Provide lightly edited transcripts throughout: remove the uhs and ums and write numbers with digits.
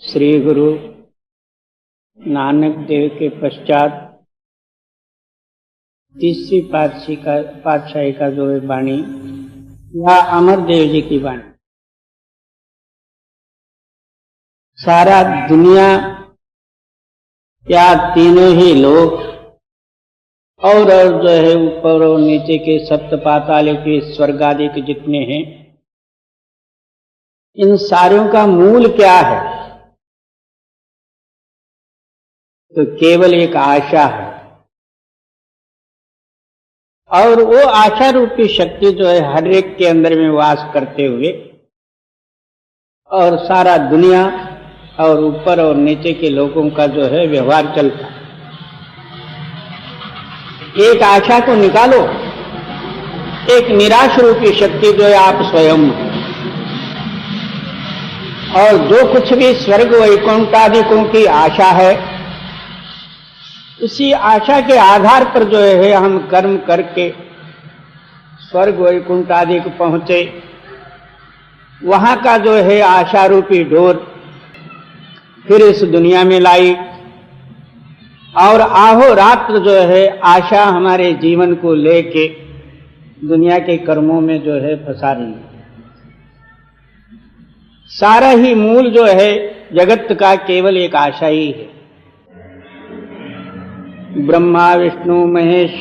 श्री गुरु नानक देव के पश्चात तीसरी पातशाही का जो है वाणी या अमर देव जी की वाणी। सारा दुनिया या तीनों ही लोग और जो है ऊपर और नीचे के सप्त पाताल के स्वर्ग आदि के जितने हैं, इन सारों का मूल क्या है? तो केवल एक आशा है। और वो आशा रूपी शक्ति जो है हर एक के अंदर में वास करते हुए और सारा दुनिया और ऊपर और नीचे के लोगों का जो है व्यवहार चलता है। एक आशा को निकालो, एक निराश रूपी शक्ति जो है आप स्वयं, और जो कुछ भी स्वर्ग वैकुंठ आदिकों की आशा है, उसी आशा के आधार पर जो है हम कर्म करके स्वर्ग वैकुंठ आदि को पहुंचे। वहां का जो है आशा रूपी डोर फिर इस दुनिया में लाई और आहो रात्र जो है आशा हमारे जीवन को लेके दुनिया के कर्मों में जो है फंसा रही है। सारा ही मूल जो है जगत का केवल एक आशा ही है। ब्रह्मा विष्णु महेश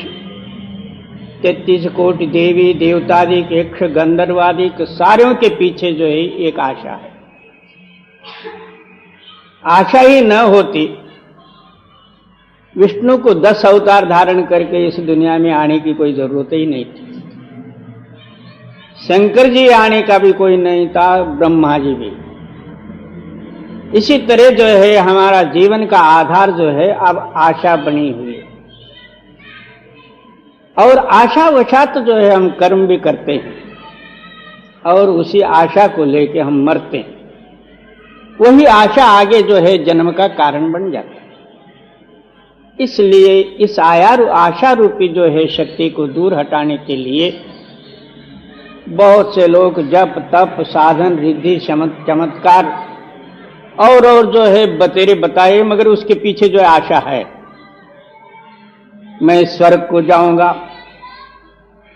33 कोटि देवी देवतादि यक्ष गंधर्वादि सारों के पीछे जो है एक आशा है। आशा ही न होती विष्णु को 10 अवतार धारण करके इस दुनिया में आने की कोई जरूरत ही नहीं थी। शंकर जी आने का भी कोई नहीं था, ब्रह्मा जी भी। इसी तरह जो है हमारा जीवन का आधार जो है अब आशा बनी हुई है, और आशावशात जो है हम कर्म भी करते हैं और उसी आशा को लेके हम मरते हैं। वही आशा आगे जो है जन्म का कारण बन जाती है। इसलिए इस आशा रूपी जो है शक्ति को दूर हटाने के लिए बहुत से लोग जप तप साधन रिद्धि चमत्कार और जो है बतेरे बताए, मगर उसके पीछे जो आशा है, मैं स्वर्ग को जाऊंगा,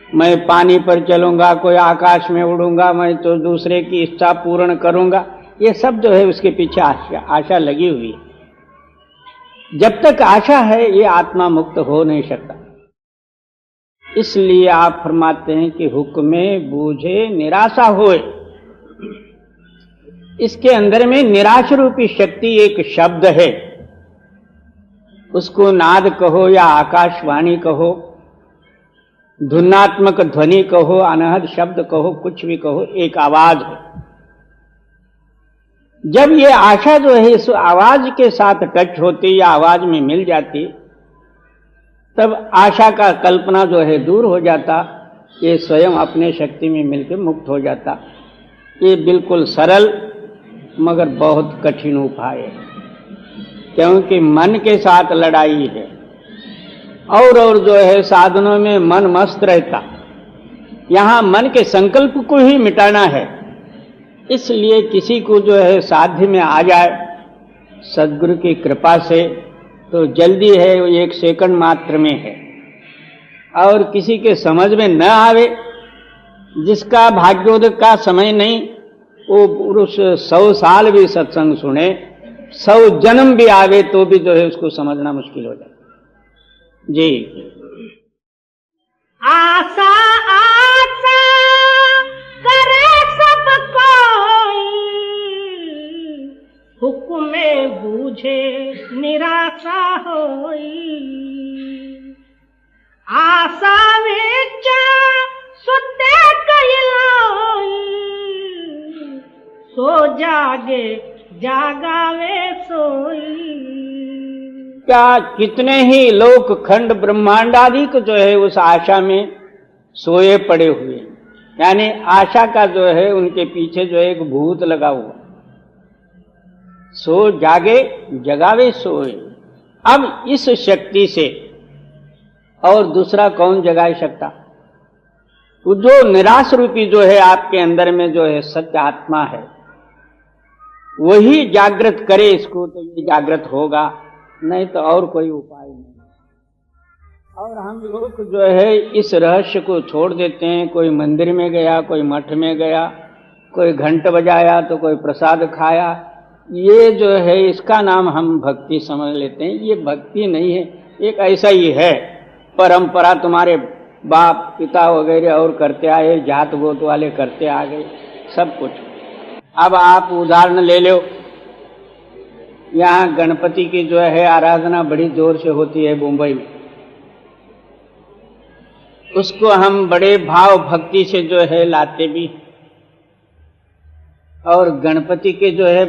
मैं पानी पर चलूंगा, कोई आकाश में उड़ूंगा, मैं तो दूसरे की इच्छा पूर्ण करूंगा, ये सब जो है उसके पीछे आशा लगी हुई है। जब तक आशा है ये आत्मा मुक्त हो नहीं सकता। इसलिए आप फरमाते हैं कि हुक्मे बूझे निराशा होए। इसके अंदर में निराश रूपी शक्ति एक शब्द है, उसको नाद कहो या आकाशवाणी कहो, धुनात्मक ध्वनि कहो, अनहद शब्द कहो, कुछ भी कहो, एक आवाज है। जब ये आशा जो है इस आवाज के साथ टच होती या आवाज में मिल जाती, तब आशा का कल्पना जो है दूर हो जाता, ये स्वयं अपने शक्ति में मिलकर मुक्त हो जाता। ये बिल्कुल सरल मगर बहुत कठिन उपाय है, क्योंकि मन के साथ लड़ाई है और जो है साधनों में मन मस्त रहता। यहां मन के संकल्प को ही मिटाना है। इसलिए किसी को जो है साध्य में आ जाए सद्गुरु की कृपा से तो जल्दी है, वो 1 सेकंड मात्र में है। और किसी के समझ में न आवे, जिसका भाग्योदय का समय नहीं, वो पुरुष 100 साल भी सत्संग सुने, 100 जन्म भी आवे तो भी जो है उसको समझना मुश्किल हो जाए। जी आशा आशा करे सब कोई, हुक्मे बूझे निराशा होई। आशा विच सुते कई लोई, सो जागे जागावे सोई। क्या कितने ही लोक खंड ब्रह्मांड आदि को जो है उस आशा में सोए पड़े हुए, यानी आशा का जो है उनके पीछे जो है एक भूत लगा हुआ। सो जागे जगावे सोए। अब इस शक्ति से और दूसरा कौन जगा सकता? जो निराश रूपी जो है आपके अंदर में जो है सत्य आत्मा है, वही जागृत करे इसको तो ये जागृत होगा, नहीं तो और कोई उपाय नहीं। और हम लोग जो है इस रहस्य को छोड़ देते हैं। कोई मंदिर में गया, कोई मठ में गया, कोई घंट बजाया तो कोई प्रसाद खाया, ये जो है इसका नाम हम भक्ति समझ लेते हैं। ये भक्ति नहीं है, एक ऐसा ही है परंपरा, तुम्हारे बाप पिता वगैरह और करते आए, जात गोत वाले करते आ गए सब कुछ। अब आप उदाहरण ले लो, यहाँ गणपति की जो है आराधना बड़ी जोर से होती है मुंबई में। उसको हम बड़े भाव भक्ति से जो है लाते भी, और गणपति के जो है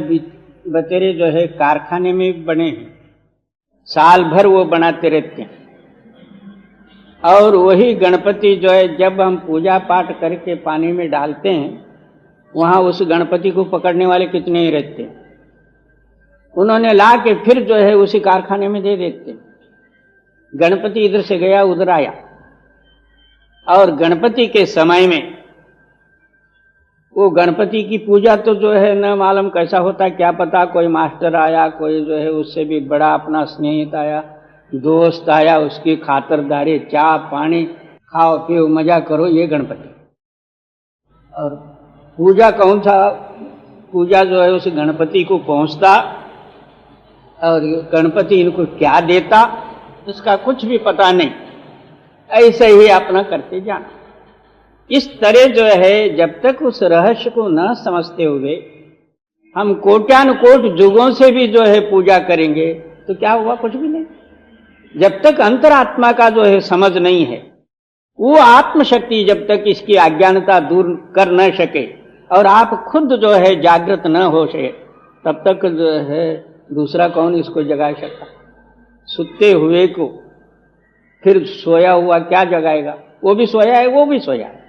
बतेरे जो है कारखाने में बने हैं, साल भर वो बनाते रहते हैं। और वही गणपति जो है जब हम पूजा पाठ करके पानी में डालते हैं, वहां उस गणपति को पकड़ने वाले कितने ही रहते हैं, उन्होंने ला के फिर जो है उसी कारखाने में दे देते। गणपति इधर से गया उधर आया। और गणपति के समय में वो गणपति की पूजा तो जो है न मालूम कैसा होता, क्या पता, कोई मास्टर आया, कोई जो है उससे भी बड़ा अपना स्नेहित आया, दोस्त आया, उसकी खातरदारी, चाय पानी, खाओ पियो मजा करो, ये गणपति। और पूजा कौन सा पूजा जो है उस गणपति को पहुंचता, और गणपति इनको क्या देता इसका कुछ भी पता नहीं, ऐसे ही अपना करते जाना। इस तरह जो है जब तक उस रहस्य को न समझते हुए हम कोट्यानुकोट युगों से भी जो है पूजा करेंगे तो क्या हुआ, कुछ भी नहीं। जब तक अंतरात्मा का जो है समझ नहीं है, वो आत्मशक्ति जब तक इसकी अज्ञानता दूर कर न सके और आप खुद जो है जागृत न हो सके, तब तक जो है दूसरा कौन इसको जगा सकता। सुते हुए को फिर सोया हुआ क्या जगाएगा, वो भी सोया है वो भी सोया है,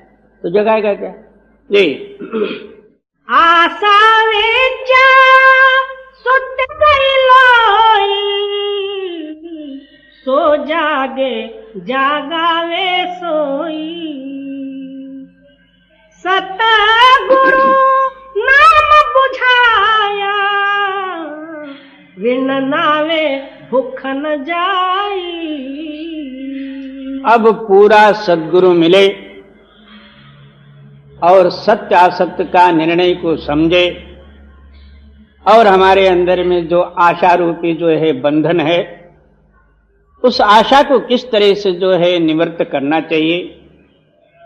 तो जगाएगा क्या जी। आशा वेचा सुत गई लोई, सो जागे जागावे सोई। सतगुरु नाम बुझाया, विन नावे भूख न जाई। अब पूरा सद्गुरु मिले और सत्य असत्य का निर्णय को समझे, और हमारे अंदर में जो आशा रूपी जो है बंधन है, उस आशा को किस तरह से जो है निवृत्त करना चाहिए,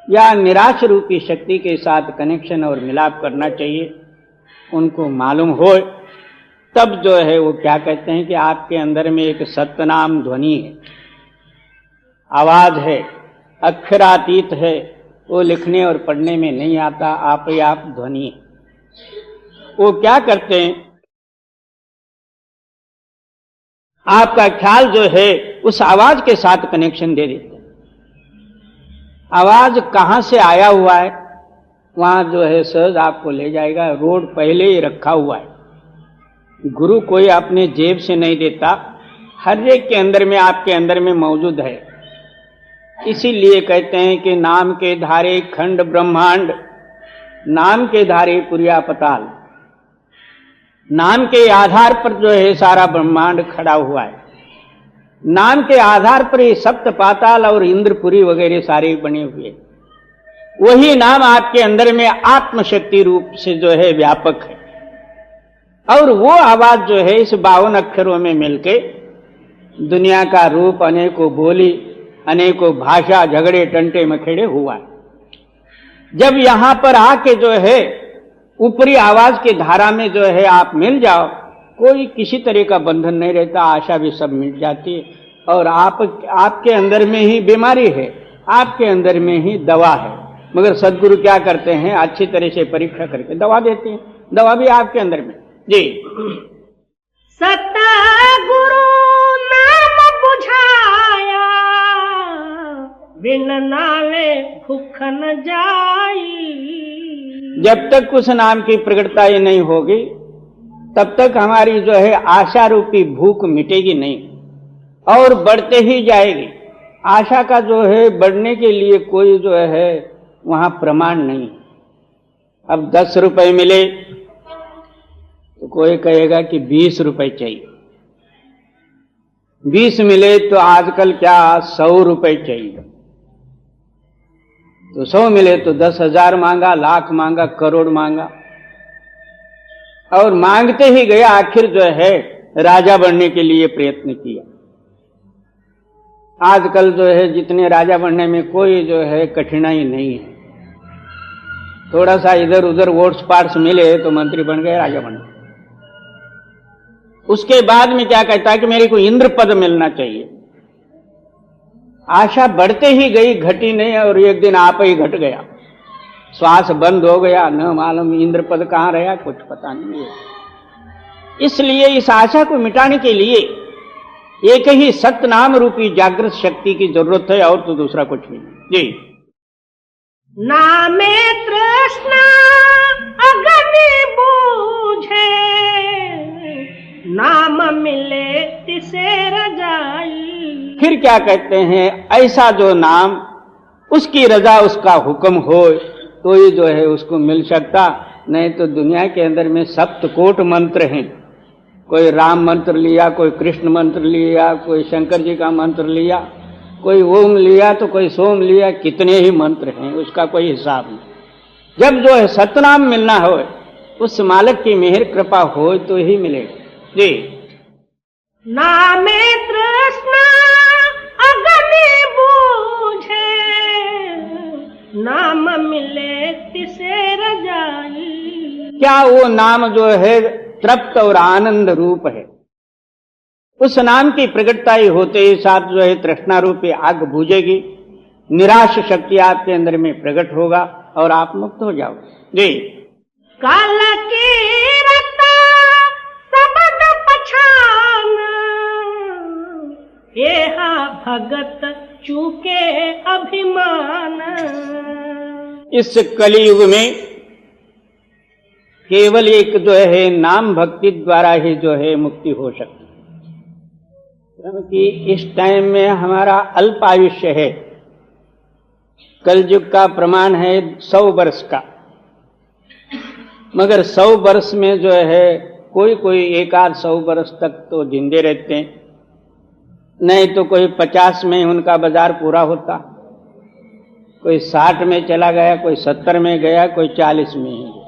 या निराश रूपी शक्ति के साथ कनेक्शन और मिलाप करना चाहिए, उनको मालूम हो, तब जो है वो क्या कहते हैं कि आपके अंदर में एक सत्यनाम ध्वनि है, आवाज है, अक्षरातीत है, वो लिखने और पढ़ने में नहीं आता, आप ही आप ध्वनि है। वो क्या करते हैं, आपका ख्याल जो है उस आवाज के साथ कनेक्शन दे देते हैं। आवाज कहां से आया हुआ है वहां जो है सहज आपको ले जाएगा। रोड पहले ही रखा हुआ है, गुरु कोई अपने जेब से नहीं देता, हर एक के अंदर में आपके अंदर में मौजूद है। इसीलिए कहते हैं कि नाम के धारे खंड ब्रह्मांड, नाम के धारे पुरिया पताल, नाम के आधार पर जो है सारा ब्रह्मांड खड़ा हुआ है। नाम के आधार पर ये सप्त पाताल और इंद्रपुरी वगैरह सारे बने हुए। वही नाम आपके अंदर में आत्मशक्ति रूप से जो है व्यापक है, और वो आवाज जो है इस 52 अक्षरों में मिलके दुनिया का रूप, अनेकों बोली, अनेकों भाषा, झगड़े टंटे मखेड़े हुआ है। जब यहां पर आके जो है ऊपरी आवाज के धारा में जो है आप मिल जाओ, कोई किसी तरह का बंधन नहीं रहता, आशा भी सब मिट जाती है, और आपके अंदर में ही बीमारी है, आपके अंदर में ही दवा है। मगर सद्गुरु क्या करते हैं, अच्छी तरह से परीक्षा करके दवा देते हैं, दवा भी आपके अंदर में जी। सतगुरु नाम बुझाया, बिन नावे भूख न जाई। जब तक उस नाम की प्रकटता ही नहीं होगी, तब तक हमारी जो है आशा रूपी भूख मिटेगी नहीं और बढ़ते ही जाएगी। आशा का जो है बढ़ने के लिए कोई जो है वहां प्रमाण नहीं। अब 10 रुपए मिले तो तो कोई कहेगा कि 20 रुपए चाहिए। 20 मिले तो आजकल क्या 100 रुपए चाहिए, तो 100 मिले तो 10,000 मांगा, लाख मांगा, करोड़ मांगा, और मांगते ही गया, आखिर जो है राजा बनने के लिए प्रयत्न किया। आजकल जो है जितने राजा बनने में कोई जो है कठिनाई नहीं है, थोड़ा सा इधर उधर वोट्स पार्ट्स मिले तो मंत्री बन गए, राजा बन गए। उसके बाद में क्या कहता है कि मेरे को इंद्र पद मिलना चाहिए। आशा बढ़ते ही गई, घटी नहीं, और एक दिन आप ही घट गया, श्वास बंद हो गया, न मालूम इंद्र पद कहां रहा, कुछ पता नहीं है। इसलिए इस आशा को मिटाने के लिए एक ही सतनाम रूपी जागृत शक्ति की जरूरत है, और तो दूसरा कुछ नहीं। जी। नामे तृष्णा अग्नि बूझे, नाम मिले तिसे रजाई। फिर क्या कहते हैं, ऐसा जो नाम उसकी रजा, उसका हुक्म हो तो ही जो है उसको मिल सकता, नहीं तो दुनिया के अंदर में सप्तकोट मंत्र हैं। कोई राम मंत्र लिया, कोई कृष्ण मंत्र लिया, कोई शंकर जी का मंत्र लिया, कोई ओम लिया तो कोई सोम लिया, कितने ही मंत्र हैं, उसका कोई हिसाब नहीं। जब जो है सतनाम मिलना हो, उस मालिक की मेहर कृपा हो तो ही मिलेगा। जी। नामे तृष्णा अग्नि बूझे, नाम मिले तिसे रजाई। क्या वो नाम जो है तृप्त और आनंद रूप है, उस नाम की प्रकटता ही होते ही साथ जो है तृष्णा रूपी आग बुझेगी, निराश शक्ति आपके अंदर में प्रकट होगा और आप मुक्त हो जाओगे। जी। काल की रता सबद पछान, एहा भगत चूके अभिमान। इस कलियुग में केवल एक जो है नाम भक्ति द्वारा ही जो है मुक्ति हो सकती है, क्योंकि इस टाइम में हमारा अल्प आयुष्य है। कलयुग का प्रमाण है 100 वर्ष का, मगर 100 वर्ष में जो है कोई कोई एक आध 100 वर्ष तक तो जिंदे रहते हैं, नहीं तो कोई 50 में उनका बाजार पूरा होता, कोई 60 में चला गया, कोई 70 में गया, कोई 40 में ही गया।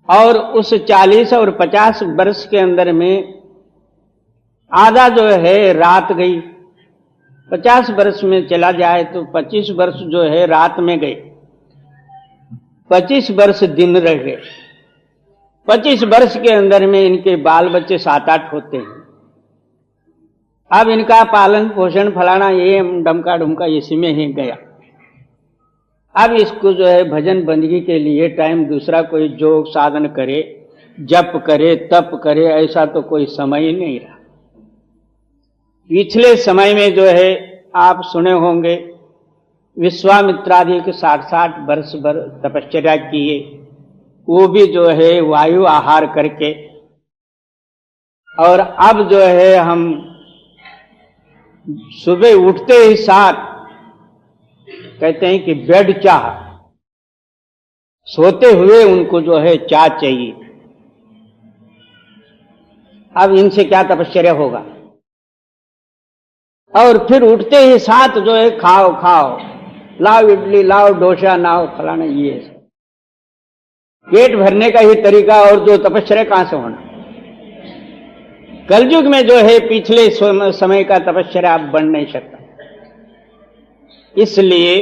और उस 40 और 50 वर्ष के अंदर में आधा जो है रात गई। 50 वर्ष में चला जाए तो 25 वर्ष जो है रात में गए, 25 वर्ष दिन रह गए। 25 वर्ष के अंदर में इनके बाल बच्चे 7-8 होते हैं। अब इनका पालन पोषण फलाना ये डमका डुमका इसी में ही गया। अब इसको जो है भजन बंदगी के लिए टाइम दूसरा कोई जोग साधन करे, जप करे, तप करे, ऐसा तो कोई समय ही नहीं रहा। पिछले समय में जो है आप सुने होंगे विश्वामित्रादि के 60-60 वर्ष भर तपश्चर्या किए, वो भी जो है वायु आहार करके। और अब जो है हम सुबह उठते ही साथ कहते हैं कि बेड चाह, सोते हुए उनको जो है चाय चाहिए। अब इनसे क्या तपश्चर्या होगा। और फिर उठते ही साथ जो है खाओ खाओ, लाओ इडली, लाओ डोसा, लाओ फलाना, ये पेट भरने का ही तरीका, और जो तपश्चर्या कहां से होना। कलयुग में जो है पिछले समय का तपश्चर्या आप बन नहीं सकता। इसलिए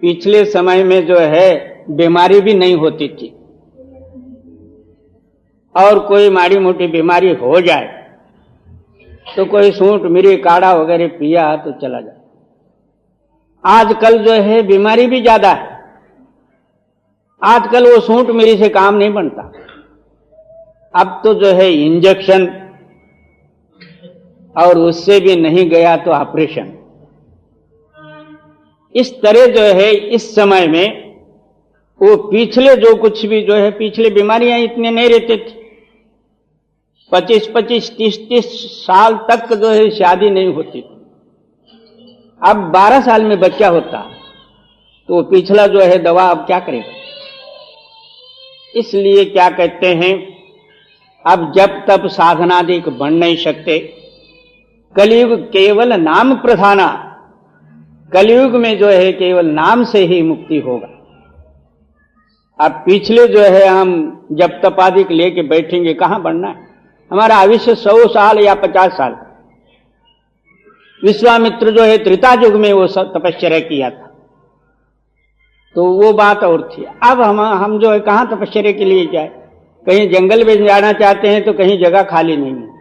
पिछले समय में जो है बीमारी भी नहीं होती थी, और कोई माड़ी मोटी बीमारी हो जाए तो कोई सूंठ मिरी काढ़ा वगैरह पिया तो चला जाए। आजकल जो है बीमारी भी ज्यादा है, आजकल वो सूंठ मिरी से काम नहीं बनता। अब तो जो है इंजेक्शन, और उससे भी नहीं गया तो ऑपरेशन। इस तरह जो है इस समय में वो पिछले जो कुछ भी जो है पिछले बीमारियां इतने नहीं रहते थे। 25-25, 30-30 साल तक जो है शादी नहीं होती थी। अब 12 साल में बच्चा होता तो पिछला जो है दवा अब क्या करेगा। इसलिए क्या कहते हैं, अब जब तब साधनादिक बन नहीं सकते, कलयुग केवल नाम प्रधाना, कलयुग में जो है केवल नाम से ही मुक्ति होगा। अब पिछले जो है हम जब तपादिक लेके बैठेंगे, कहां बढ़ना है? हमारा आयुष्य 100 साल या 50 साल। विश्वामित्र जो है त्रेता युग में वो सब तपश्चर्या किया था, तो वो बात और थी। अब हम जो है कहां तपश्चर्या के लिए जाए? कहीं जंगल में जाना चाहते हैं तो कहीं जगह खाली नहीं है।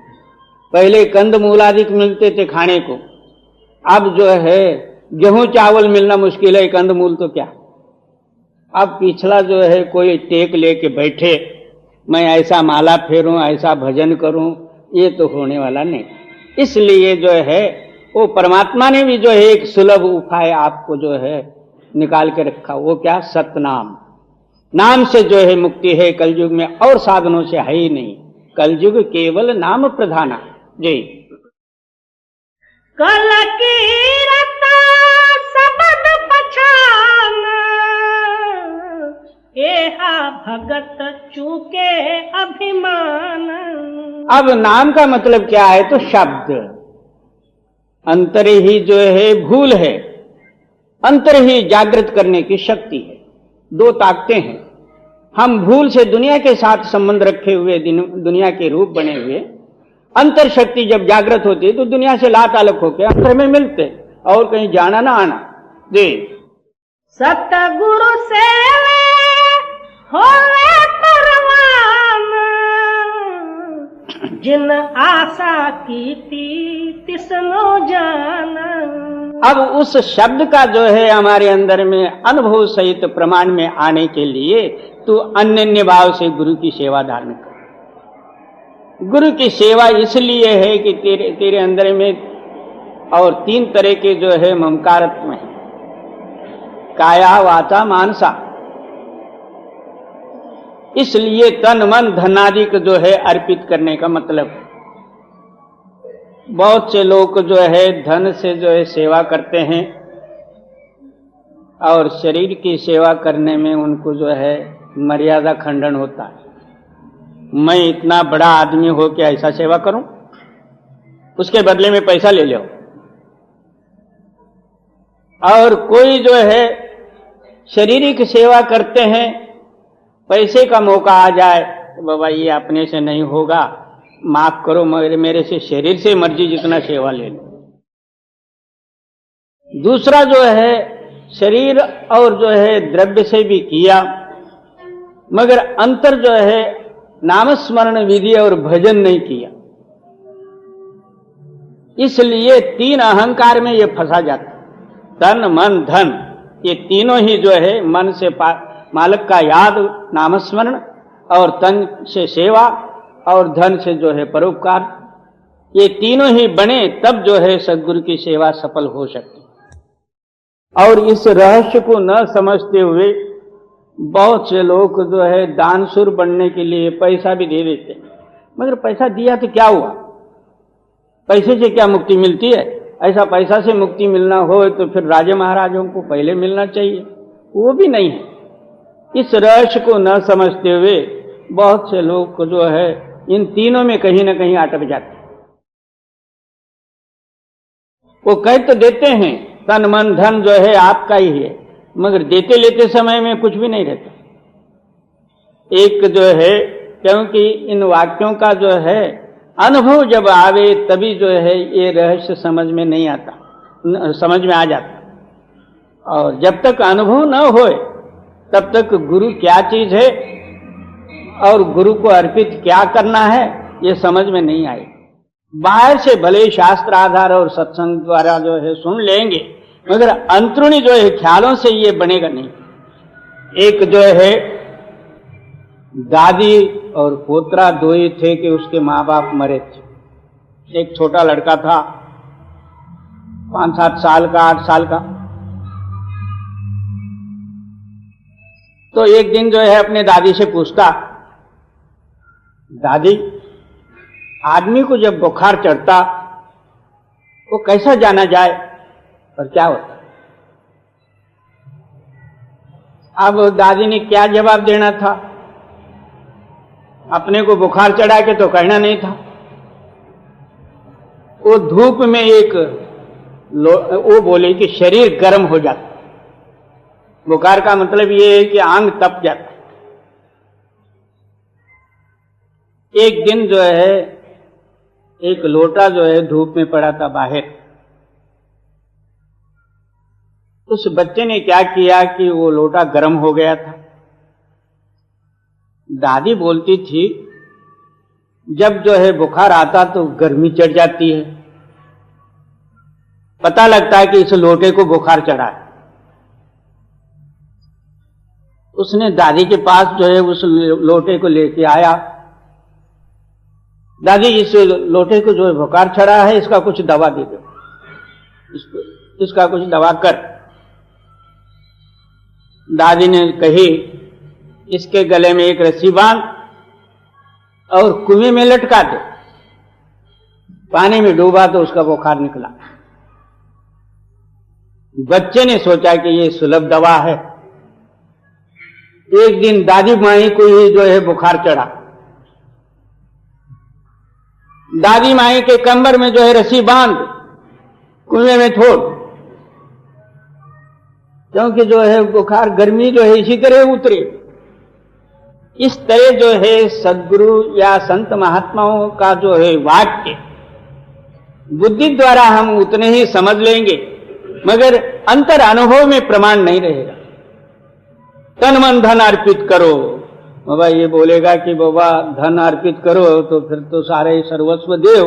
पहले कंद मूलादिक मिलते थे खाने को, अब जो है गेहूं चावल मिलना मुश्किल है, कंद मूल तो क्या। अब पिछला जो है कोई टेक लेके बैठे, मैं ऐसा माला फेरूं, ऐसा भजन करूं, ये तो होने वाला नहीं। इसलिए जो है वो परमात्मा ने भी जो है एक सुलभ उपाय आपको जो है निकाल के रखा। वो क्या? सतनाम। नाम से जो है मुक्ति है कलयुग में, और साधनों से है ही नहीं। कलयुग केवल नाम प्रधाना। जी। कल कीरता सबद पछान, एहा भगत चूके अभिमान। अब नाम का मतलब क्या है? तो शब्द। अंतर ही जो है भूल है, अंतर ही जागृत करने की शक्ति है। दो ताकतें हैं। हम भूल से दुनिया के साथ संबंध रखे हुए दुनिया के रूप बने हुए, अंतर शक्ति जब जागृत होती है तो दुनिया से लाताल्लुक होकर अंतर में मिलते, और कहीं जाना ना आना। जी। सतगुरु सेवे होवे परवान, जिन आशा की तिसनो जान। अब उस शब्द का जो है हमारे अंदर में अनुभव सहित प्रमाण में आने के लिए तू अनन्य भाव से गुरु की सेवा धारण कर। गुरु की सेवा इसलिए है कि तेरे अंदर में और 3 तरह के जो है ममकारत्व है, काया वाचा मानसा। इसलिए तन मन धनादि को जो है अर्पित करने का मतलब, बहुत से लोग जो है धन से जो है सेवा करते हैं और शरीर की सेवा करने में उनको जो है मर्यादा खंडन होता है। मैं इतना बड़ा आदमी हो के ऐसा सेवा करूं, उसके बदले में पैसा ले लो। और कोई जो है शारीरिक सेवा करते हैं, पैसे का मौका आ जाए तो बाबा ये अपने से नहीं होगा, माफ करो, मगर मेरे से शरीर से मर्जी जितना सेवा ले लो। दूसरा जो है शरीर और जो है द्रव्य से भी किया, मगर अंतर जो है नामस्मरण विधि और भजन नहीं किया। इसलिए 3 अहंकार में ये फंसा जाता। तन मन धन, ये तीनों ही जो है मन से मालिक का याद नामस्मरण, और तन से सेवा, और धन से जो है परोपकार, ये तीनों ही बने तब जो है सद्गुरु की सेवा सफल हो सकती। और इस रहस्य को न समझते हुए बहुत से लोग जो है दानशूर बनने के लिए पैसा भी दे देते हैं, मगर पैसा दिया तो क्या हुआ? पैसे से क्या मुक्ति मिलती है? ऐसा पैसा से मुक्ति मिलना हो तो फिर राजे महाराजों को पहले मिलना चाहिए, वो भी नहीं है। इस रहस्य को न समझते हुए बहुत से लोग जो है इन तीनों में कहीं ना कहीं अटक जाते। वो कह तो देते हैं तन मन धन जो है आपका ही है, मगर देते लेते समय में कुछ भी नहीं रहता। एक जो है, क्योंकि इन वाक्यों का जो है अनुभव जब आवे तभी जो है ये रहस्य समझ में नहीं आता, समझ में आ जाता। और जब तक अनुभव न होए तब तक गुरु क्या चीज है और गुरु को अर्पित क्या करना है ये समझ में नहीं आए। बाहर से भले शास्त्र आधार और सत्संग द्वारा जो है सुन लेंगे, मगर अंतरुणी जो है ख्यालों से ये बनेगा नहीं। एक जो है दादी और पोतरा दो ही थे कि उसके माँ बाप मरे थे। एक छोटा लड़का था 5-7 साल का, 8 साल का। तो एक दिन जो है अपने दादी से पूछता, दादी आदमी को जब बुखार चढ़ता वो कैसा जाना जाए और क्या होता? अब दादी ने क्या जवाब देना था अपने को बुखार चढ़ा के तो कहना नहीं था। वो धूप में वो बोले कि शरीर गर्म हो जाता। बुखार का मतलब ये है कि आंग तप जाता। एक दिन जो है एक लोटा जो है धूप में पड़ा था बाहर। उस बच्चे ने क्या किया कि वो लोटा गर्म हो गया था। दादी बोलती थी जब जो है बुखार आता तो गर्मी चढ़ जाती है, पता लगता है कि इस लोटे को बुखार चढ़ा है। उसने दादी के पास जो है उस लोटे को लेके आया। दादी, इस लोटे को जो है बुखार चढ़ा है, इसका कुछ दवा दे दो, इसका कुछ दवा कर। दादी ने कही इसके गले में एक रस्सी बांध और कुएं में लटका दो, पानी में डूबा तो उसका बुखार निकला। बच्चे ने सोचा कि ये सुलभ दवा है। एक दिन दादी माई को ही जो है बुखार चढ़ा। दादी माई के कमर में जो है रस्सी बांध कुएं में छोड़, क्योंकि जो है बुखार गर्मी जो है इसी तरह उतरे। इस तरह जो है सद्गुरु या संत महात्माओं का जो है वाक्य बुद्धि द्वारा हम उतने ही समझ लेंगे, मगर अंतर अनुभव में प्रमाण नहीं रहेगा। तन मन धन अर्पित करो, बाबा ये बोलेगा कि बाबा धन अर्पित करो तो फिर तो सारे सर्वस्व दो,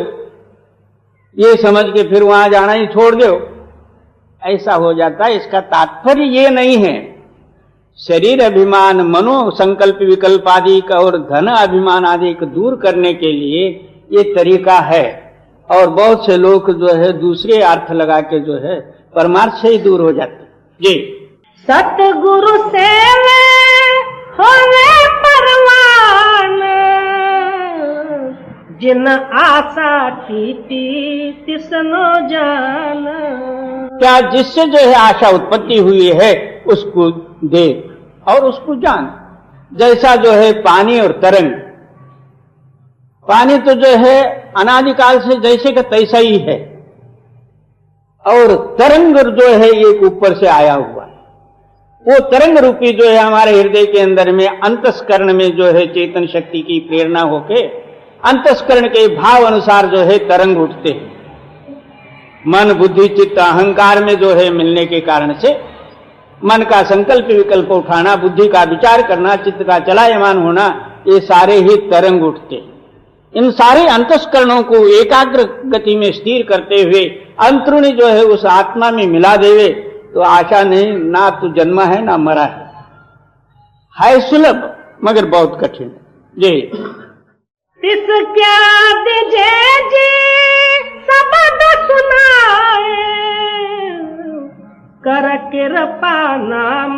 ये समझ के फिर वहां जाना ही छोड़ दो, ऐसा हो जाता है। इसका तात्पर्य ये नहीं है। शरीर अभिमान, मनो संकल्प विकल्प आदि का और धन अभिमान आदि को दूर करने के लिए ये तरीका है। और बहुत से लोग जो है दूसरे अर्थ लगा के जो है परमार्थ से ही दूर हो जाते जी। सतगुरु सेवे होवे परवान, जिन आशा टीटी तिसनो जान। क्या जिससे जो है आशा उत्पत्ति हुई है उसको दे और उसको जान। जैसा जो है पानी और तरंग, पानी तो जो है अनादिकाल से जैसे का तैसा ही है, और तरंग जो है एक ऊपर से आया हुआ है। वो तरंग रूपी जो है हमारे हृदय के अंदर में अंतस्करण में जो है चेतन शक्ति की प्रेरणा होके अंतस्करण के भाव अनुसार जो है तरंग उठते हैं। मन बुद्धि चित्त अहंकार में जो है मिलने के कारण से मन का संकल्प विकल्प उठाना, बुद्धि का विचार करना, चित्त का चलायमान होना, ये सारे ही तरंग उठते हैं। इन सारे अंतस्करणों को एकाग्र गति में स्थिर करते हुए अंतरुणी जो है उस आत्मा में मिला देवे तो आशा नहीं, ना तो जन्मा है ना मरा है सुलभ मगर बहुत कठिन जी। तिस क्या दिजे जी सबद सुनाए, कर कृपा नाम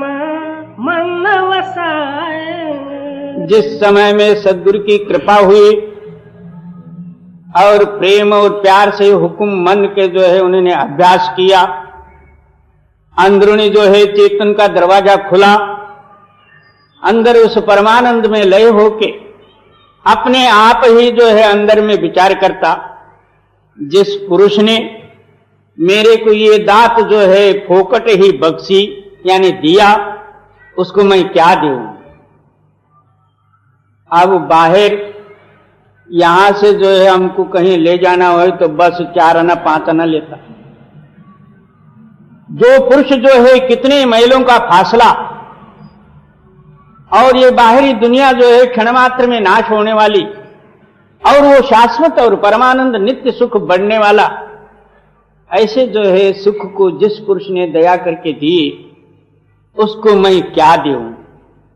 मन वसाए। जिस समय में सद्गुरु की कृपा हुई और प्रेम और प्यार से हुक्म मन के जो है उन्होंने अभ्यास किया, अंदरूनी जो है चेतन का दरवाजा खुला, अंदर उस परमानंद में लय होके अपने आप ही जो है अंदर में विचार करता, जिस पुरुष ने मेरे को ये दात जो है फोकट ही बख्शी यानी दिया, उसको मैं क्या दूं। अब बाहर यहां से जो है हमको कहीं ले जाना हो तो बस 4 आना 5 आना लेता। जो पुरुष जो है कितने मीलों का फासला, और ये बाहरी दुनिया जो है क्षण मात्र में नाश होने वाली, और वो शाश्वत और परमानंद नित्य सुख बढ़ने वाला, ऐसे जो है सुख को जिस पुरुष ने दया करके दिए उसको मैं क्या दूं।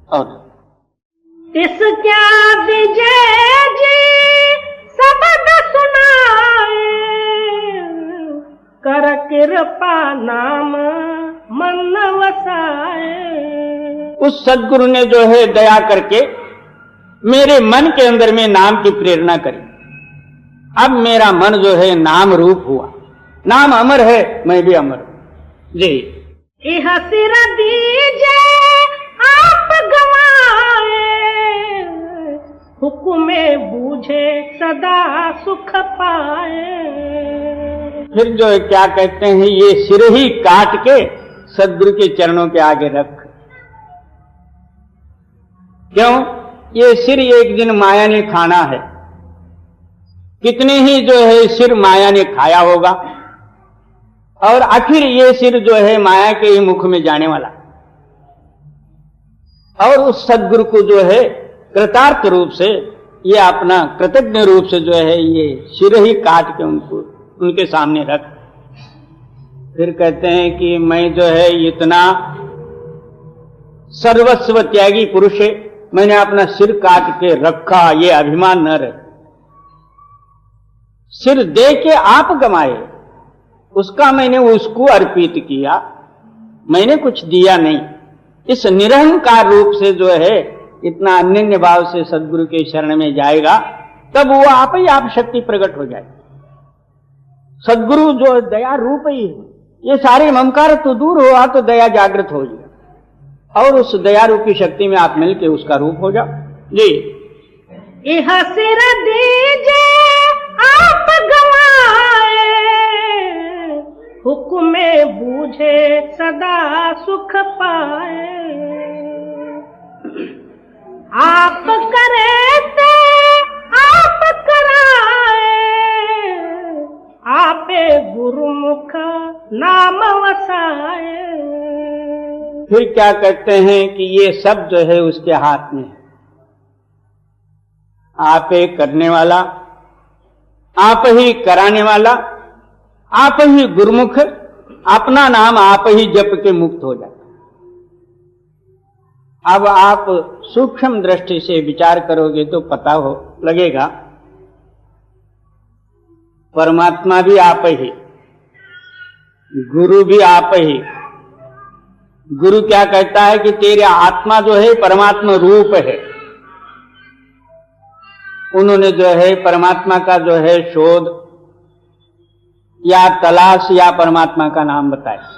और तिस क्या दिजे जी सबद सुनाए, कर कृपा नाम मन वसाए। उस सद्गुरु ने जो है दया करके मेरे मन के अंदर में नाम की प्रेरणा करी। अब मेरा मन जो है नाम रूप हुआ, नाम अमर है, मैं भी अमर हूं जी। इह सिर दीजे आप गवाए, हुक्म बूझे सदा सुख पाए। फिर जो है क्या कहते हैं, ये सिर ही काट के सद्गुरु के चरणों के आगे रख। क्यों? ये सिर एक दिन माया ने खाना है। कितने ही जो है सिर माया ने खाया होगा, और आखिर ये सिर जो है माया के ही मुख में जाने वाला। और उस सद्गुरु को जो है कृतार्थ रूप से, ये अपना कृतज्ञ रूप से जो है ये सिर ही काट के उनको उनके सामने रख। फिर कहते हैं कि मैं जो है इतना सर्वस्व त्यागी पुरुष है, मैंने अपना सिर काट के रखा, ये अभिमान न रहे। सिर दे के आप गमाए, उसका मैंने उसको अर्पित किया, मैंने कुछ दिया नहीं। इस निरहंकार रूप से जो है इतना अनन्य भाव से सद्गुरु के शरण में जाएगा, तब वो आप ही आप शक्ति प्रकट हो जाएगी। सद्गुरु जो दया रूप ही है, ये सारे ममकार तो दूर हुआ तो दया जागृत हो जाए, और उस दया रूपी शक्ति में आप मिलके उसका रूप हो जाओ। जी, यह सिर दीजे आप गवाए, हुक्म बूझे सदा सुख पाए। आप करे ते आप कराए, आपे गुरुमुख नाम वसाए। फिर क्या कहते हैं कि ये सब जो है उसके हाथ में है। आप ही करने वाला, आप ही कराने वाला, आप ही गुरुमुख, अपना नाम आप ही जप के मुक्त हो जाता। अब आप सूक्ष्म दृष्टि से विचार करोगे तो पता हो लगेगा, परमात्मा भी आप ही, गुरु भी आप ही। गुरु क्या कहता है कि तेरे आत्मा जो है परमात्मा रूप है। उन्होंने जो है परमात्मा का जो है शोध या तलाश या परमात्मा का नाम बताया।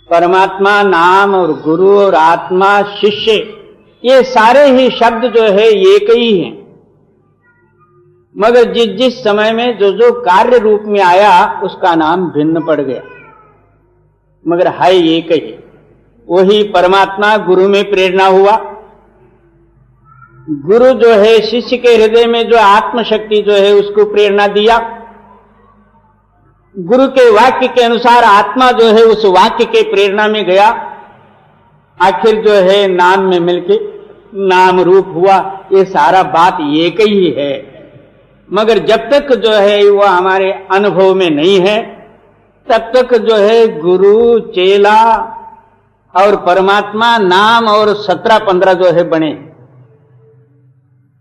परमात्मा नाम और गुरु और आत्मा शिष्य, ये सारे ही शब्द जो है एक ही हैं, मगर जिस जिस समय में जो जो कार्य रूप में आया उसका नाम भिन्न पड़ गया, मगर है एक ही। वही परमात्मा गुरु में प्रेरणा हुआ, गुरु जो है शिष्य के हृदय में जो आत्मशक्ति जो है उसको प्रेरणा दिया, गुरु के वाक्य के अनुसार आत्मा जो है उस वाक्य के प्रेरणा में गया, आखिर जो है नाम में मिलके नाम रूप हुआ। ये सारा बात एक ही है, मगर जब तक जो है वो हमारे अनुभव में नहीं है तब तक जो है गुरु चेला और परमात्मा नाम और 17-15 जो है बने।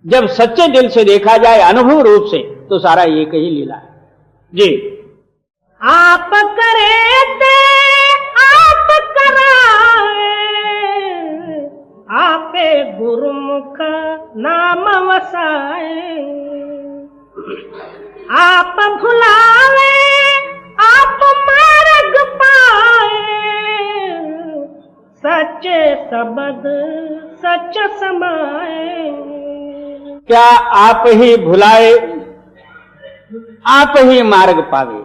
जब सच्चे दिल से देखा जाए अनुभव रूप से तो सारा एक ही लीला है। जी, आप करे ते आप कराए, आपे गुरुमुख नाम वसाए। आप भुलावे आप मार्ग पाए, सच्चे शब्द सच समाए। क्या आप ही भुलाए आप ही मार्ग पावे,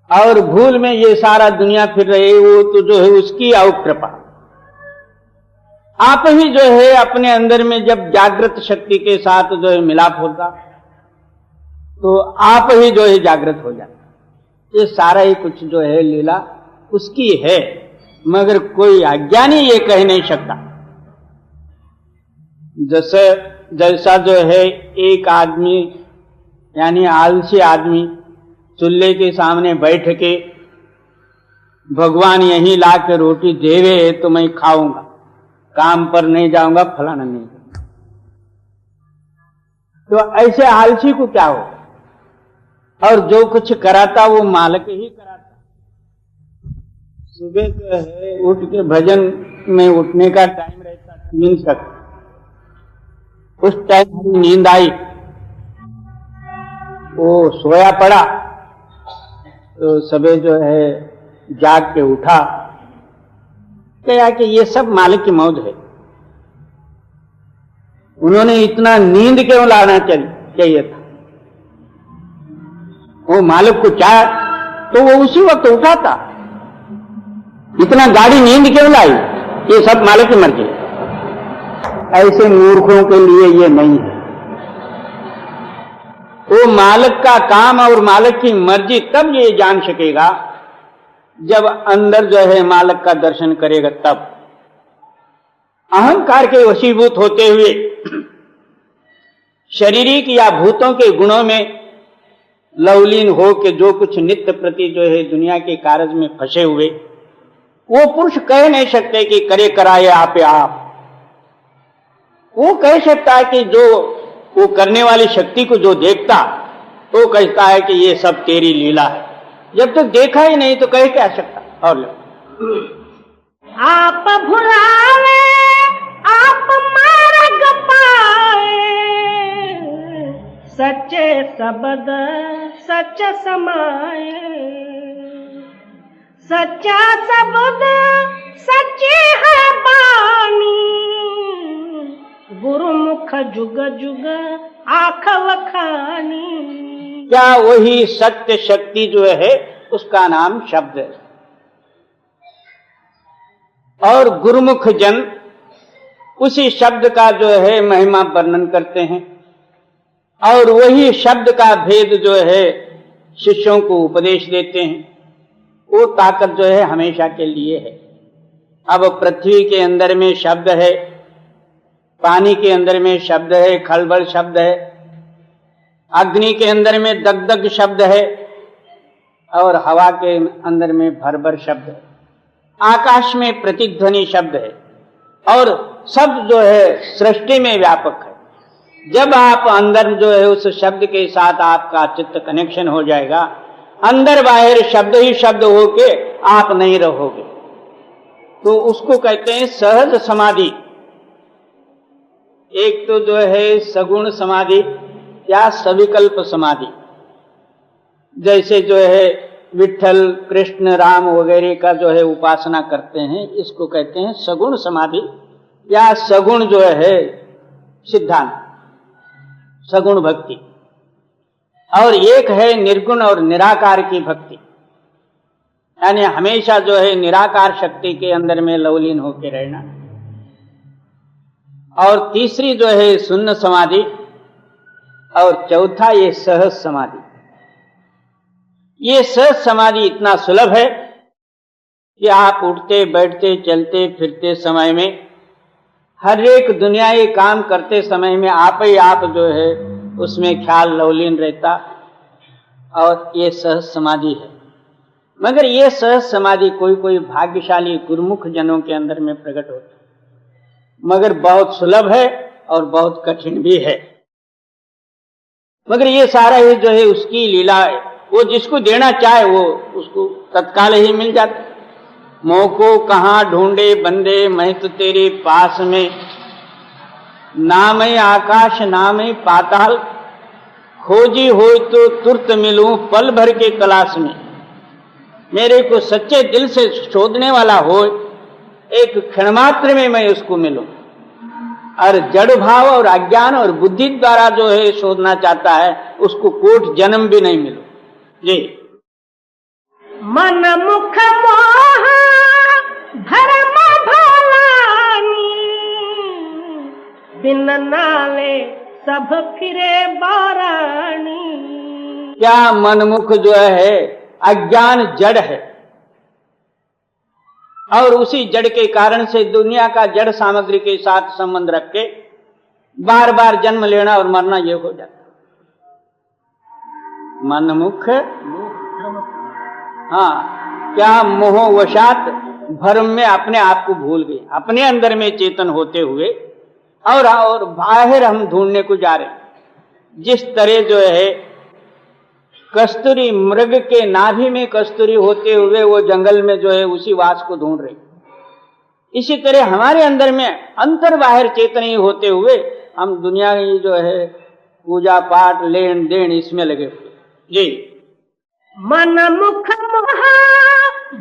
और भूल में ये सारा दुनिया फिर रहे वो तो जो है उसकी अवकृपा। आप ही जो है अपने अंदर में जब जागृत शक्ति के साथ जो है मिलाप होता तो आप ही जो है जागृत हो जाता। ये सारा ही कुछ जो है लीला उसकी है, मगर कोई अज्ञानी ये कह नहीं सकता। जैसा जो है एक आदमी यानी आलसी आदमी चूल्हे के सामने बैठ के भगवान यहीं ला के रोटी देवे तो मैं खाऊंगा, काम पर नहीं जाऊंगा, फलाना नहीं, तो ऐसे आलसी को क्या हो। और जो कुछ कराता वो मालिक ही कराता। सुबह जो है उठ के भजन में उठने का टाइम रहता 3 तक, उस टाइम नींद आई, वो सोया पड़ा, तो सुबह जो है जाग के उठा, क्या कि ये सब मालिक की मौज है। उन्होंने इतना नींद क्यों लाना चाहिए था? वो मालिक को चाह तो वो उसी वक्त उठाता। इतना गाड़ी नींद क्यों लाई? ये सब मालिक की मर्जी। ऐसे मूर्खों के लिए ये नहीं है। वो मालिक का काम और मालिक की मर्जी तब ये जान सकेगा जब अंदर जो है मालिक का दर्शन करेगा। तब अहंकार के वशीभूत होते हुए शारीरिक या भूतों के गुणों में लवलीन हो के जो कुछ नित्य प्रति जो है दुनिया के कार्य में फंसे हुए, वो पुरुष कह नहीं सकते कि करे कराए आपे आप। वो कह सकता है कि जो वो करने वाली शक्ति को जो देखता, वो कहता है कि ये सब तेरी लीला है। जब तक देखा ही नहीं तो कह क्या सकता। और आप भुलावे आप मार्ग पाए, सच्चे शब्द सच समाए। सच्चा शब्द सच्ची है बानी, गुरुमुख जुग जुग आँख वखानी। क्या वही सत्य शक्ति जो है उसका नाम शब्द है। और गुरुमुख जन उसी शब्द का जो है महिमा वर्णन करते हैं और वही शब्द का भेद जो है शिष्यों को उपदेश देते हैं। वो ताकत जो है हमेशा के लिए है। अब पृथ्वी के अंदर में शब्द है, पानी के अंदर में शब्द है, खलबल शब्द है, अग्नि के अंदर में दगदग शब्द है और हवा के अंदर में भरभर शब्द है, आकाश में प्रतिध्वनि शब्द है और सब जो है सृष्टि में व्यापक है। जब आप अंदर जो है उस शब्द के साथ आपका चित्त कनेक्शन हो जाएगा, अंदर बाहर शब्द ही शब्द होके आप नहीं रहोगे, तो उसको कहते हैं सहज समाधि। एक तो जो है सगुण समाधि या सविकल्प समाधि, जैसे जो है विठल कृष्ण राम वगैरह का जो है उपासना करते हैं, इसको कहते हैं सगुण समाधि या सगुण जो है सिद्धांत, सगुण भक्ति। और एक है निर्गुण और निराकार की भक्ति, यानी हमेशा जो है निराकार शक्ति के अंदर में लवलीन होकर रहना। और तीसरी जो है शून्य समाधि और चौथा ये सहज समाधि। ये सहज समाधि इतना सुलभ है कि आप उठते बैठते चलते फिरते समय में, हर एक दुनियावी काम करते समय में आप ही आप जो है उसमें ख्याल लवलीन रहता, और ये सहज समाधि है। मगर ये सहज समाधि कोई कोई भाग्यशाली गुरुमुख जनों के अंदर में प्रकट होता है, मगर बहुत सुलभ है और बहुत कठिन भी है। मगर ये सारा ही जो है उसकी लीला है। वो जिसको देना चाहे वो उसको तत्काल ही मिल जाता। मोह को कहाँ ढूंढे बंदे, मैं तो तेरे पास में, नाम आकाश नाम पाताल, खोजी हो तो तुरत मिलूं पल भर के तलाश में। मेरे को सच्चे दिल से शोधने वाला हो, एक क्षण मात्र में मैं उसको मिलूं। और जड़ भाव और अज्ञान और बुद्धि द्वारा जो है शोधना चाहता है, उसको कोट जन्म भी नहीं मिलो। जी मन मुख मोह भरम भलानी, बिन नाले सब फिरे बारानी। क्या मनमुख जो है अज्ञान जड़ है, और उसी जड़ के कारण से दुनिया का जड़ सामग्री के साथ संबंध रख के बार बार जन्म लेना और मरना ये हो जाता। मनमुख, हाँ, क्या मोह वशात भ्रम में अपने आप को भूल गए, अपने अंदर में चेतन होते हुए और बाहर हम ढूंढने को जा रहे हैं। जिस तरह जो है कस्तूरी मृग के नाभि में कस्तूरी होते हुए वो जंगल में जो है उसी वास को ढूंढ रही, इसी तरह हमारे अंदर में अंतर बाहर चेतन होते हुए हम दुनिया की जो है पूजा पाठ लेन देन इसमें लगे हुए। जी मन मुख मोह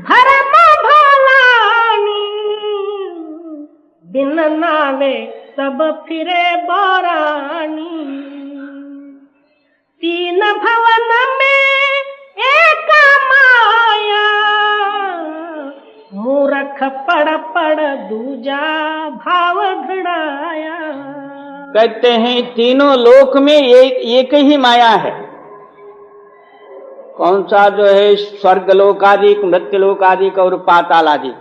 भरम भलानी, बिन नावे सब फिरे बोरानी। तीन भवन में एक माया, मूर्ख पड़ पड़ दूजा भाव दृढ़ाया। कहते हैं तीनों लोक में एक ही माया है। कौन सा? जो है स्वर्ग लोकादिक, मृत्यु लोकादिक और पाताल आदि,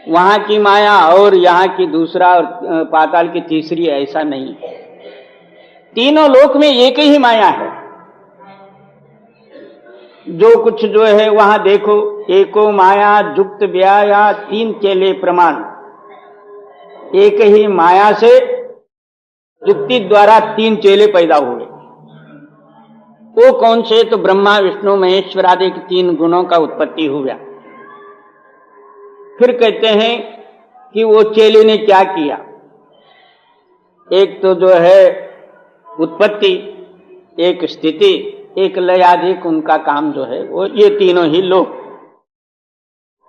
वहां की माया और यहाँ की दूसरा और पाताल की तीसरी, ऐसा नहीं। तीनों लोक में एक ही माया है। जो कुछ जो है वहां देखो, एको माया जुक्त व्याया तीन चेले प्रमाण। एक ही माया से युक्ति द्वारा तीन चेले पैदा हुए। वो कौन से? तो ब्रह्मा विष्णु महेश्वर आदि के तीन गुणों का उत्पत्ति हुआ। फिर कहते हैं कि वो चेले ने क्या किया। एक तो जो है उत्पत्ति, एक स्थिति, एक लय आदि उनका काम जो है वो ये तीनों ही लोक।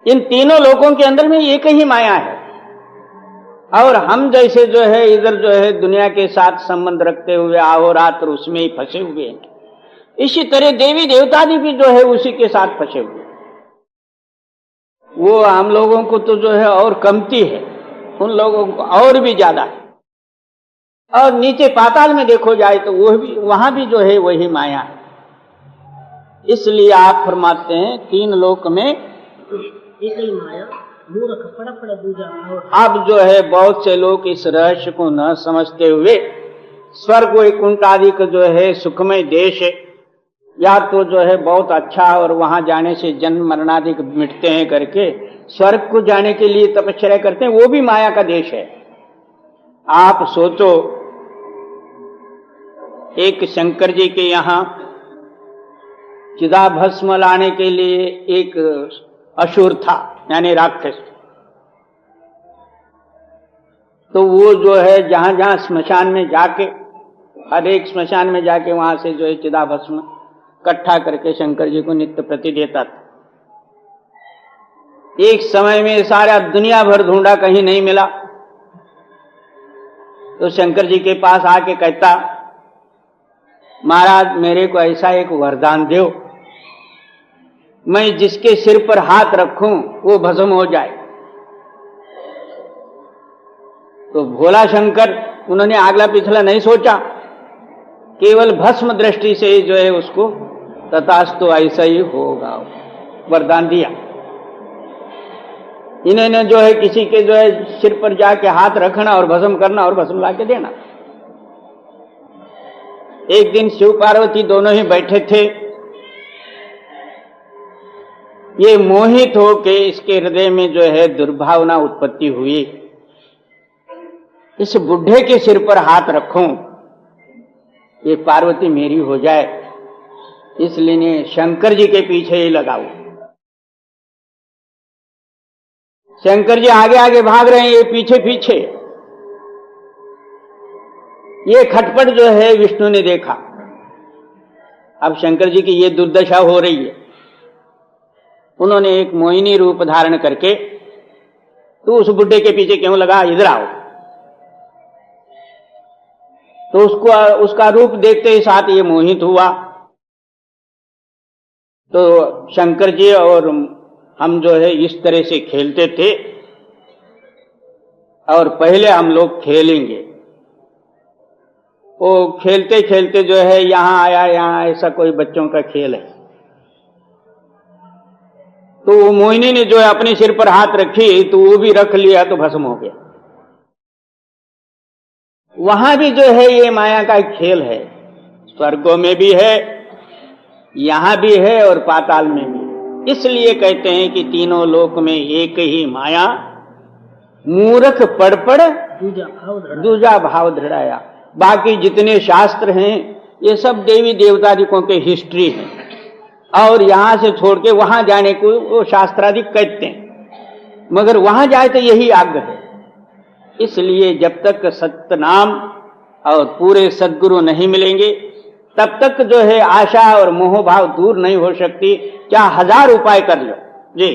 इन तीनों लोकों के अंदर में एक ही माया है। और हम जैसे जो है इधर जो है दुनिया के साथ संबंध रखते हुए अहोरात्र उसमें ही फंसे हुए हैं, इसी तरह देवी देवतादि भी जो है उसी के साथ फंसे हुए। वो हम लोगों को तो जो है और कमती है, उन लोगों को और भी ज्यादा है। और नीचे पाताल में देखो जाए तो वो भी, वहां भी जो है वही माया है। इसलिए आप फरमाते हैं तीन लोक में एक ही माया, मूर्ख पड़ पड़ दूजा भाव। अब जो है बहुत से लोग इस रहस्य को न समझते हुए स्वर्ग वैकुंठ आदि का जो है सुखमय देश है, या तो जो है बहुत अच्छा और वहां जाने से जन्म मरणादि मिटते हैं करके स्वर्ग को जाने के लिए तपस्या करते हैं, वो भी माया का देश है। आप सोचो, एक शंकर जी के यहां चिदाभस्म लाने के लिए एक असुर था, यानी राक्षस। तो वो जो है जहां जहां स्मशान में जाके, हर एक स्मशान में जाके वहां से जो है चिदाभस्म इकट्ठा करके शंकर जी को नित्य प्रति देता था। एक समय में सारा दुनिया भर ढूंढा, कहीं नहीं मिला। तो शंकर जी के पास आके कहता, महाराज मेरे को ऐसा एक वरदान दो, मैं जिसके सिर पर हाथ रखूं वो भस्म हो जाए। तो भोला शंकर, उन्होंने आगला पिछला नहीं सोचा, केवल भस्म दृष्टि से जो है उसको तथास्तु ऐसा ही होगा वरदान दिया। इन्होंने जो है किसी के जो है सिर पर जाके हाथ रखना और भस्म करना और भस्म लाके देना। एक दिन शिव पार्वती दोनों ही बैठे थे। ये मोहित होके इसके हृदय में जो है दुर्भावना उत्पत्ति हुई, इस बुढ़े के सिर पर हाथ रखूं, ये पार्वती मेरी हो जाए, इसलिए शंकर जी के पीछे ही लगाऊं। शंकर जी आगे आगे भाग रहे हैं, ये पीछे पीछे। ये खटपट जो है विष्णु ने देखा। अब शंकर जी की ये दुर्दशा हो रही है। उन्होंने एक मोहिनी रूप धारण करके, तो उस बुड्ढे के पीछे क्यों लगा, इधर आओ। तो उसका रूप देखते ही साथ ये मोहित हुआ। तो शंकर जी और हम जो है इस तरह से खेलते थे, और पहले हम लोग खेलेंगे। वो खेलते खेलते जो है यहां आया, यहां ऐसा कोई बच्चों का खेल है। तो वो मोहिनी ने जो है अपने सिर पर हाथ रखी, तो वो भी रख लिया, तो भस्म हो गया। वहां भी जो है ये माया का खेल है। स्वर्गों में भी है, यहां भी है, और पाताल में भी। इसलिए कहते हैं कि तीनों लोक में एक ही माया, मूर्ख पड़ पड़ दूजा भाव दृढ़ाया। बाकी जितने शास्त्र हैं ये सब देवी देवतादिकों के हिस्ट्री है, और यहां से छोड़ के वहां जाने को वो शास्त्रादिक कहते हैं, मगर वहां जाए तो यही आज्ञा है। इसलिए जब तक सत्य नाम और पूरे सद्गुरु नहीं मिलेंगे, तब तक जो है आशा और मोह भाव दूर नहीं हो सकती, क्या 1000 उपाय कर लो। जी,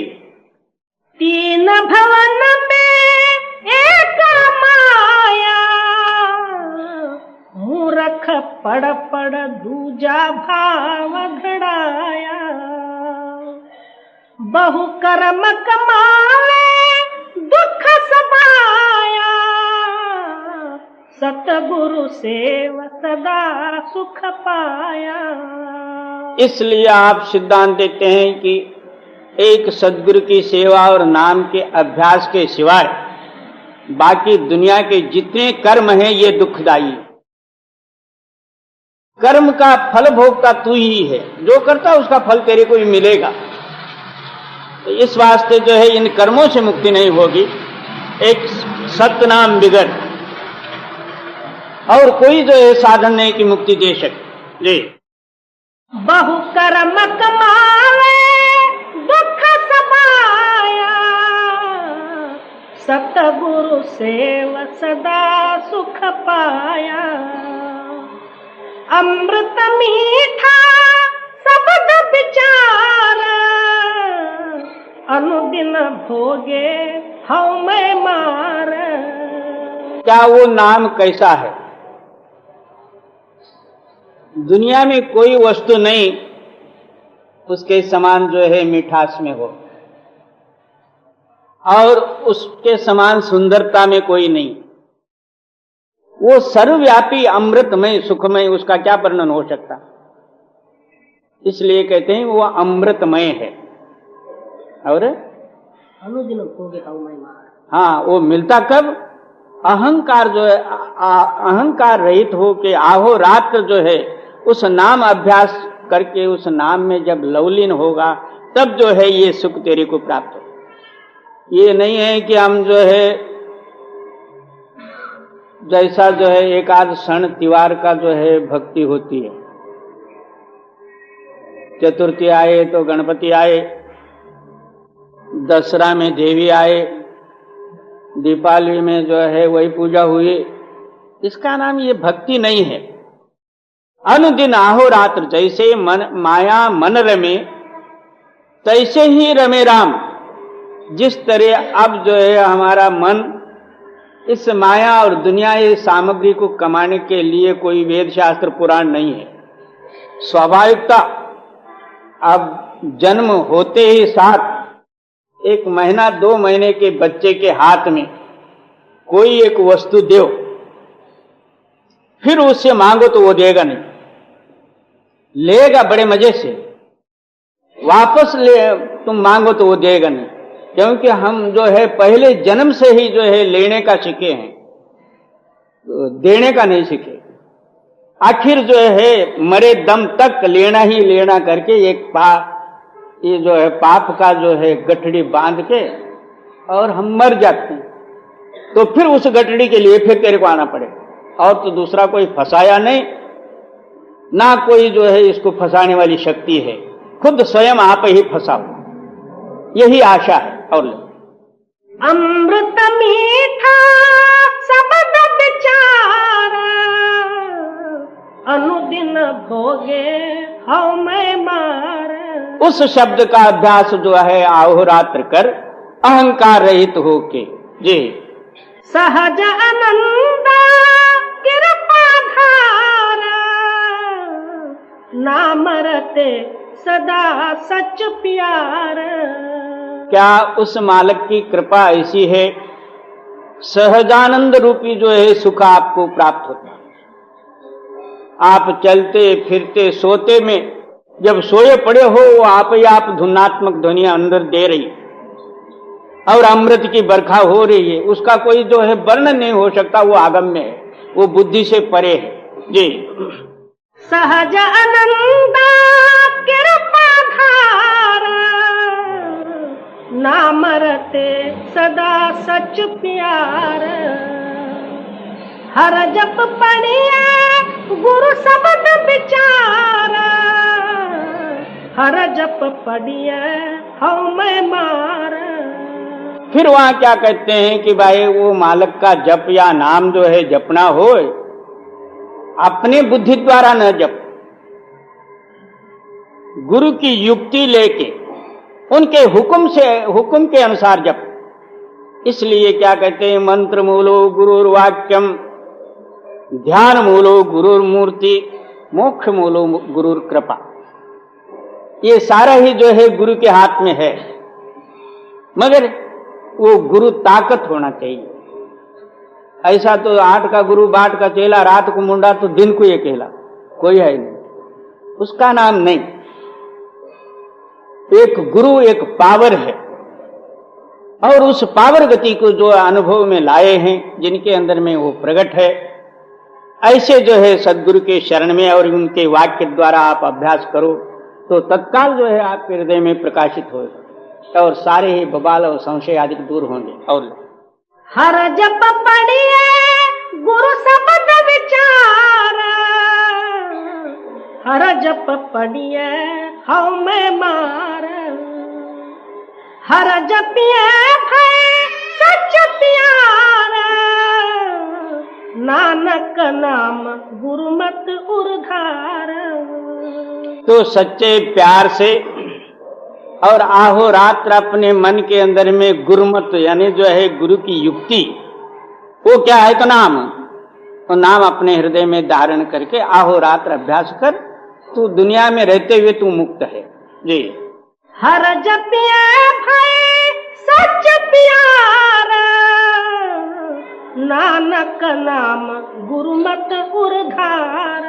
तीन भवन में एक माया, पड़ पड़ दूजा भाव घड़ाया। बहु कर्म कमावे दुख सबाया, सतगुरु सेव सदा सुख पाया। इसलिए आप सिद्धांत देते हैं कि एक सद्गुरु की सेवा और नाम के अभ्यास के सिवाय बाकी दुनिया के जितने कर्म हैं ये दुखदायी। कर्म का फल भोगता तू ही है, जो करता उसका फल तेरे को भी मिलेगा। तो इस वास्ते जो है इन कर्मों से मुक्ति नहीं होगी, एक सतनाम बिगड़ और कोई जो है साधन नहीं की मुक्ति दे सके। जी। बहु कर्म कमावे दुख सबाया, सतगुरु सेव सदा सुख पाया। अमृत मीठा शब्द विचार, अनुदिन भोगे हऊ मैं मार। क्या वो नाम कैसा है? दुनिया में कोई वस्तु नहीं उसके समान जो है मिठास में हो, और उसके समान सुंदरता में कोई नहीं। वो सर्वव्यापी अमृतमय सुखमय, उसका क्या वर्णन हो सकता। इसलिए कहते हैं वो अमृतमय है। और अनुदिन भोगे हऊ मैं मार। हाँ, वो मिलता कब? अहंकार जो है अहंकार रहित हो के आहो रात्र जो है उस नाम अभ्यास करके उस नाम में जब लवलीन होगा तब जो है ये सुख तेरे को प्राप्त हो। ये नहीं है कि हम जो है जैसा जो है एक आध क्षण त्योहार का जो है भक्ति होती है, चतुर्थी आए तो गणपति आए, दसरा में देवी आए, दीपावली में जो है वही पूजा हुई, इसका नाम ये भक्ति नहीं है। अनुदिन अहोरात्र जैसे मन माया मन रमे तैसे ही रमे राम। जिस तरह अब जो है हमारा मन इस माया और दुनिया ये सामग्री को कमाने के लिए कोई वेद शास्त्र पुराण नहीं है। स्वाभाविकता अब जन्म होते ही साथ 1 महीना 2 महीने के बच्चे के हाथ में कोई एक वस्तु दो, फिर उससे मांगो तो वो देगा नहीं, लेगा बड़े मजे से, वापस ले तुम मांगो तो वो देगा नहीं, क्योंकि हम जो है पहले जन्म से ही जो है लेने का सीखे हैं, तो देने का नहीं सीखे। आखिर जो है मरे दम तक लेना ही लेना करके एक ये जो है पाप का जो है गठड़ी बांध के और हम मर जाते हैं, तो फिर उस गठड़ी के लिए फिर तेरे को आना पड़ेगा। और तो दूसरा कोई फंसाया नहीं, ना कोई जो है इसको फंसाने वाली शक्ति है, खुद स्वयं आप ही फंसाओ, यही आशा है। और अमृत मीठा शब्द विचार, अनुदिन भोगे हऊ मैं मार। उस शब्द का अभ्यास जो है अहोरात्र कर अहंकार रहित होके। जी। सहज आनंद कृपा धारा, नाम रते सदा सच प्यार। क्या उस मालिक की कृपा ऐसी है, सहजानंद रूपी जो है सुख आपको प्राप्त होता है। आप चलते फिरते सोते में जब सोए पड़े हो वो आप ही आप धुनात्मक ध्वनियां अंदर दे रही और अमृत की बरखा हो रही है, उसका कोई जो है वर्णन नहीं हो सकता, वो आगम्य है, वो बुद्धि से परे है। जी। सहज आनंद कृपा धारा, नाम रते सदा सच प्यार। हर जप पढ़िए गुरु शब्द विचार, हर जप पढ़िए हऊ मैं मार। फिर वहां क्या कहते हैं कि भाई वो मालिक का जप या नाम जो है जपना हो, अपने बुद्धि द्वारा न जप, गुरु की युक्ति लेके उनके हुक्म के अनुसार जप। इसलिए क्या कहते हैं, मंत्र मूलो गुरुर्वाक्यम ध्यान मूलो गुरुर मूर्ति, मोक्ष मूलो गुरुर कृपा। ये सारा ही जो है गुरु के हाथ में है, मगर वो गुरु ताकत होना चाहिए। ऐसा तो 8 का गुरु 8 का चेला, रात को मुंडा तो दिन को ये कहला, कोई है नहीं, उसका नाम नहीं। एक गुरु एक पावर है, और उस पावर गति को जो अनुभव में लाए हैं, जिनके अंदर में वो प्रकट है, ऐसे जो है सदगुरु के शरण में और उनके वाक्य द्वारा आप अभ्यास करो तो तत्काल जो है आपके हृदय में प्रकाशित होगा और सारे ही बवाल और संशय आदि दूर होंगे। और हर जप पढ़िए गुरु शब्द विचार, हर जप पढ़िए हम में मार, हर जपिए भय सच प्यार, नानक नाम गुरुमत उर्धार। तो सच्चे प्यार से और आहो रात्र अपने मन के अंदर में गुरुमत यानी जो है गुरु की युक्ति, वो क्या है तो नाम, तो नाम अपने हृदय में धारण करके आहो रात्र अभ्यास कर, तू दुनिया में रहते हुए तू मुक्त है जी। हर जपिए भय सच प्यार, नानक नाम गुरुमत उर्धार।